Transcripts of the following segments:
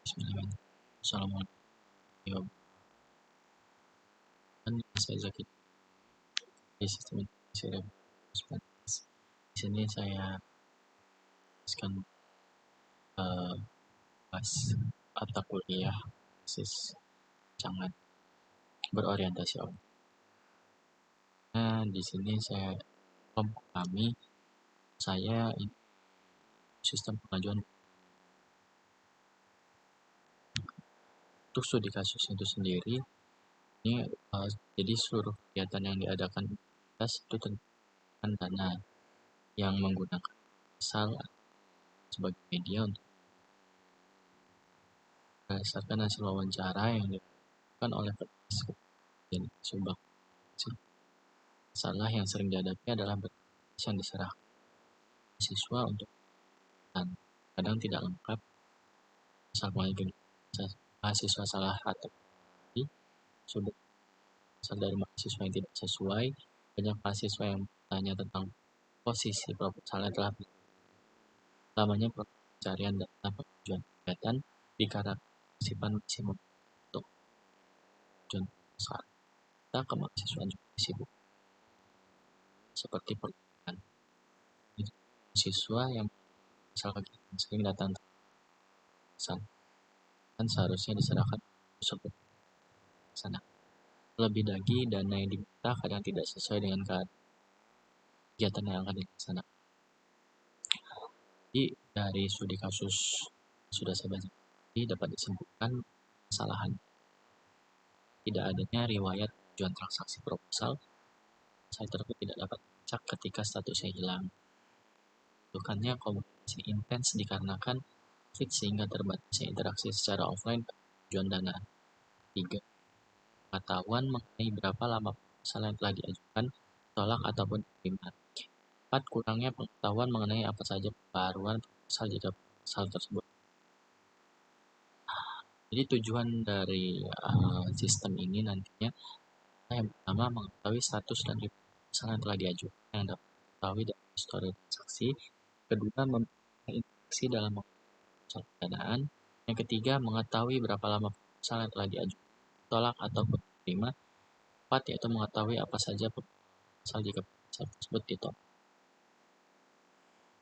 Bismillahirrahmanirrahim. Assalamualaikum warahmatullahi wabarakatuh. Saya Zaki di Sistem Informasi dan Di sini saya akan bahas mata kuliah sangat berorientasi objek. Nah, di sini saya memahami sistem pengajuan untuk studi kasus itu sendiri. Ini jadi seluruh kegiatan yang diadakan itu tentang dana yang menggunakan asal sebagai media untuk berdasarkan hasil wawancara yang dilakukan oleh petugas dan subak. Masalah yang sering dihadapi adalah berkas yang diserahkan siswa untuk dan kadang tidak lengkap, misalnya mahasiswa salah atau sudah asal dari mahasiswa yang tidak sesuai. Banyak mahasiswa yang bertanya tentang posisi proposalnya telah lamanya proses pencarian data pengajuan kegiatan dikarenakan maksimum untuk pengajuan proposal. Kita ke mahasiswa juga sibuk seperti perkuliahan. Siswa yang sering datang pesan dan seharusnya diserahkan seperti sana. Lebih lagi, dana yang diminta kadang tidak sesuai dengan kegiatan yang akan dilaksanakan. Jadi dari studi kasus sudah saya baca, dapat disimpulkan kesalahan tidak adanya riwayat tujuan transaksi proposal. Saya tersebut tidak dapat cek ketika statusnya hilang. Bukannya komunikasi intens dikarenakan COVID sehingga terbatasnya interaksi secara offline tujuan dana. 3. Pengetahuan mengenai berapa lama proposal yang telah diajukan, tolak ataupun diterima. 4. Kurangnya pengetahuan mengenai apa saja pembaruan proposal jika proposal tersebut. Jadi tujuan dari sistem ini nantinya yang pertama mengetahui status dan proposal yang telah diajukan yang dapat diketahui dari histori transaksi. Kedua, interaksi dalam proposal pendanaan. Yang ketiga, mengetahui berapa lama proposal yang telah diajukan, tolak ataupun diterima. 4. Yaitu mengetahui apa saja proposal jika proposal tersebut ditolak.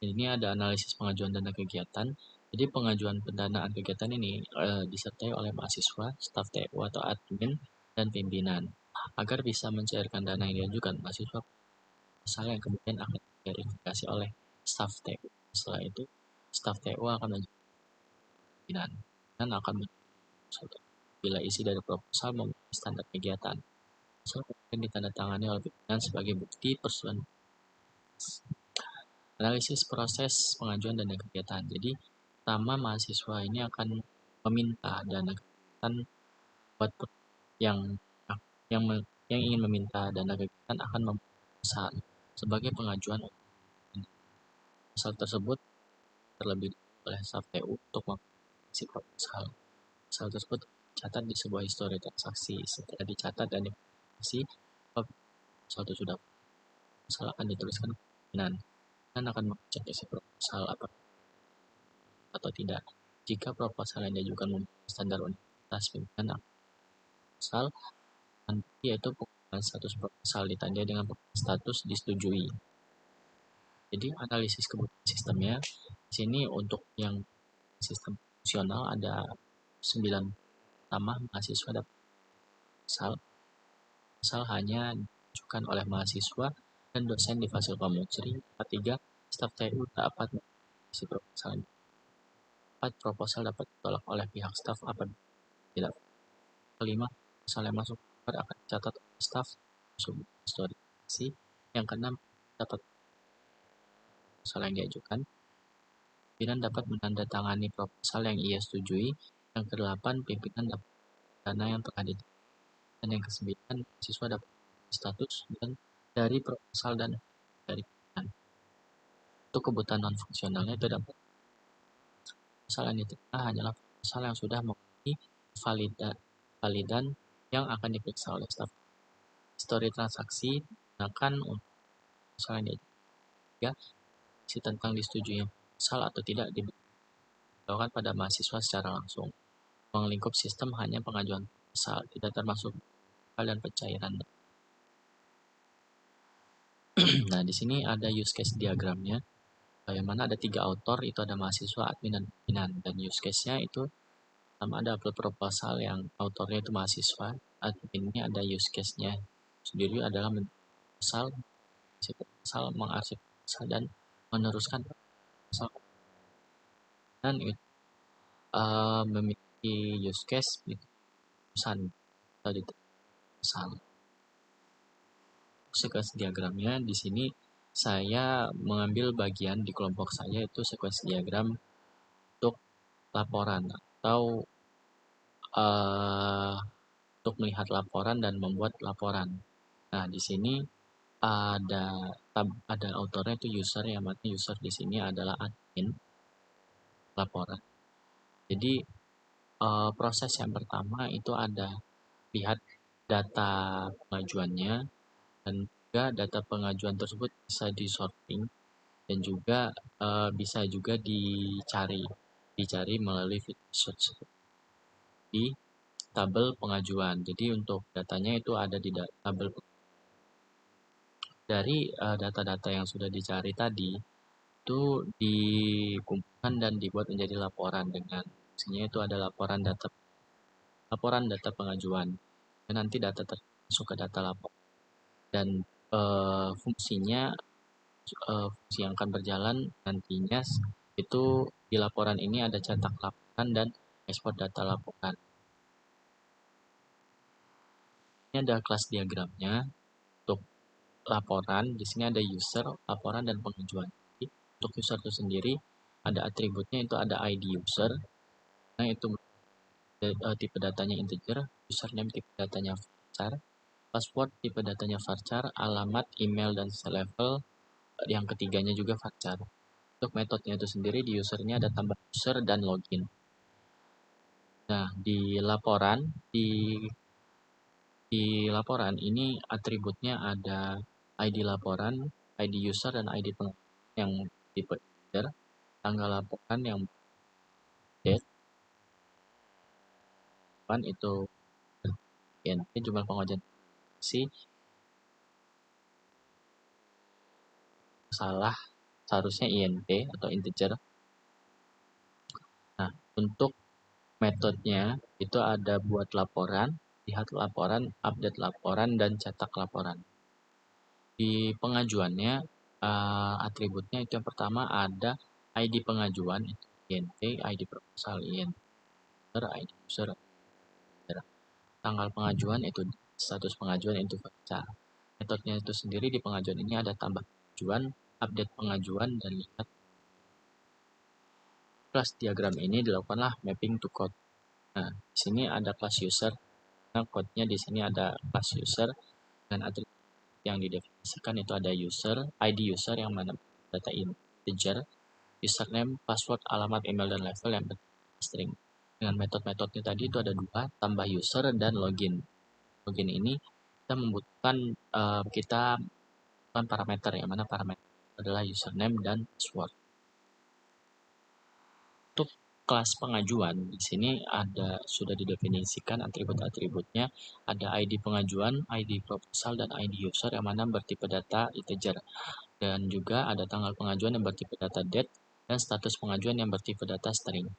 Ini ada analisis pengajuan dana kegiatan. Jadi pengajuan pendanaan kegiatan ini disertai oleh mahasiswa, staf TU atau admin, dan pimpinan agar bisa mencairkan dana yang diajukan mahasiswa. Misalnya yang kemudian akan diverifikasi oleh staf TU. Setelah itu, staf TU akan menjadi pimpinan dan akan bila isi dari proposal memenuhi standar kegiatan. Kemudian ditandatangani oleh pimpinan sebagai bukti persetujuan. Analisis proses pengajuan dana kegiatan. Jadi, pertama mahasiswa ini akan meminta dana kegiatan buat yang ingin meminta dana kegiatan akan memesan sebagai pengajuan proposal tersebut terlebih oleh staf TU untuk mengisi proposal. Proposal tersebut dicatat di sebuah histori transaksi. Setelah dicatat dan diverifikasi, proposal itu sudah akan dituliskan ke pimpinan dan akan mengecek isi proposal atau tidak. Jika proposal yang diajukan memenuhi standar universitas, pimpinan proposal nanti yaitu pengumuman status proposal ditandai dengan status disetujui. Jadi analisis kebutuhan sistemnya di sini untuk yang sistem fungsional ada 9 tambah mahasiswa dapat proposal hanya diajukan oleh mahasiswa dan dosen di Fasilkom Unsri. 3. Staf TU dapat mengisi proposal. 4. Proposal dapat ditolak oleh pihak staf apabila tidak. 5. Proposal yang masuk akan dicatat oleh staf histori. Yang ke-6 dapat proposal yang diajukan. Pimpinan dapat menandatangani proposal yang ia setujui. Yang ke-8 pimpinan dapat dana yang telah diterima. Dan yang ke-9 siswa dapat status dan dari proposal dan dari pimpinan. Untuk kebutuhan non fungsionalnya itu dapat proposal yang diterima hanyalah proposal yang sudah memenuhi validan yang akan diperiksa oleh staf. Histori transaksi digunakan untuk proposal yang diajukan. Tentang disetujui proposal atau tidak diberitahukan pada mahasiswa secara langsung. ruang lingkup sistem hanya pengajuan proposal, tidak termasuk dan pencairan. Nah, di sini ada use case diagramnya, yang mana ada 3 author, itu ada mahasiswa, admin, dan pimpinan. Dan use case-nya itu sama ada upload proposal yang autornya itu mahasiswa, adminnya ada use case-nya sendiri adalah proposal, mengarsip proposal, dan meneruskan proposal. Dan itu memiliki use case pesan atau di pesan. Sequence diagramnya di sini saya mengambil bagian di kelompok saya itu sequence diagram untuk laporan atau untuk melihat laporan dan membuat laporan. Nah, di sini ada autornya itu user, yang mana user di sini adalah admin laporan. Jadi proses yang pertama itu ada lihat data pengajuannya, dan juga data pengajuan tersebut bisa di sorting dan juga bisa juga dicari melalui fitur search di tabel pengajuan. Jadi untuk datanya itu ada di tabel dari data-data yang sudah dicari tadi itu dikumpulkan dan dibuat menjadi laporan dengan fungsinya itu ada laporan data pengajuan, dan nanti data masuk ke data lapor, dan fungsinya fungsi yang akan berjalan nantinya itu di laporan ini ada cetak laporan dan ekspor data laporan. Ini ada kelas diagramnya untuk laporan. Di sini ada user, laporan, dan pengajuan. Jadi, untuk user itu sendiri ada atributnya itu ada ID user. Nah, itu tipe datanya integer, username tipe datanya varchar, password tipe datanya varchar, alamat, email, dan level yang ketiganya juga varchar. Untuk metodenya itu sendiri di usernya ada tambah user dan login. Nah, di laporan ini atributnya ada ID laporan, ID user, dan ID yang tipe integer, tanggal laporan yang date, itu INT, jumlah pengajuan si salah seharusnya INT atau integer. Nah, untuk metodenya itu ada buat laporan, lihat laporan, update laporan, dan cetak laporan. Di pengajuannya atributnya itu yang pertama ada ID pengajuan itu INT, ID proposal INT, ID user, tanggal pengajuan itu status pengajuan itu varchar. Metodenya itu sendiri di pengajuan ini ada tambah pengajuan, update pengajuan, dan lihat. Kelas diagram ini dilakukanlah mapping to code. Nah, di sini ada kelas user. Nah, code-nya di sini ada kelas user dan atribut yang didefinisikan itu ada user, ID user yang mana data integer, username, password, alamat, email, dan level yang string. Dengan metode-metodenya tadi itu ada 2, tambah user dan login. Login ini kita membutuhkan kita parameter, yang mana parameter adalah username dan password. Untuk kelas pengajuan di sini sudah didefinisikan atribut-atributnya, ada ID pengajuan, ID proposal, dan ID user yang mana bertipe data integer, dan juga ada tanggal pengajuan yang bertipe data date, dan status pengajuan yang bertipe data string.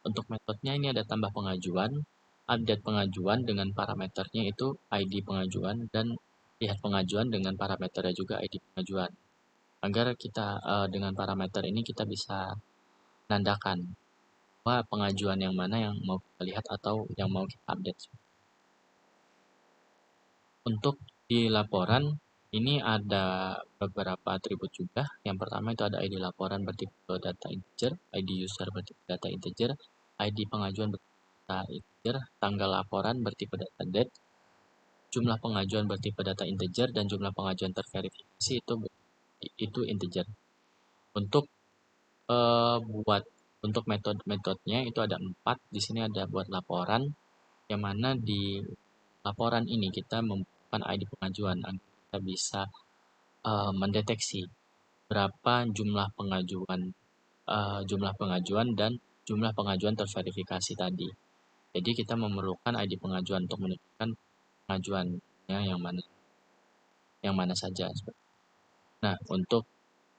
Untuk metodenya ini ada tambah pengajuan, update pengajuan dengan parameternya itu ID pengajuan, dan lihat pengajuan dengan parameternya juga ID pengajuan. Agar kita dengan parameter ini kita bisa menandakan pengajuan yang mana yang mau kita lihat atau yang mau kita update. Untuk di laporan ini ada beberapa atribut juga. Yang pertama itu ada ID laporan bertipe data integer, ID user bertipe data integer, ID pengajuan bertipe data integer, tanggal laporan bertipe data date, jumlah pengajuan bertipe data integer, dan jumlah pengajuan terverifikasi itu integer. Untuk untuk metode-metodenya itu ada 4. Di sini ada buat laporan, yang mana di laporan ini kita membutuhkan ID pengajuan agar kita bisa mendeteksi berapa jumlah pengajuan dan jumlah pengajuan terverifikasi tadi. Jadi kita memerlukan ID pengajuan untuk menentukan pengajuannya yang mana saja. Nah, untuk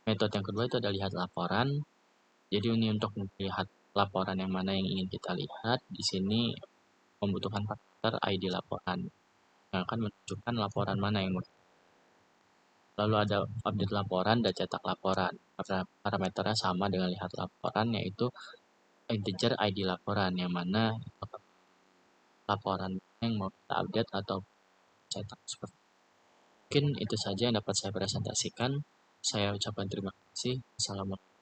metode yang kedua itu ada lihat laporan. Jadi ini untuk melihat laporan yang mana yang ingin kita lihat. Di sini membutuhkan parameter ID laporan yang akan menunjukkan laporan mana yang lalu ada update laporan dan cetak laporan. Parameternya sama dengan lihat laporan, yaitu integer ID laporan, yang mana laporan yang mau kita update atau cetak. Mungkin itu saja yang dapat saya presentasikan. Saya ucapkan terima kasih. Assalamualaikum.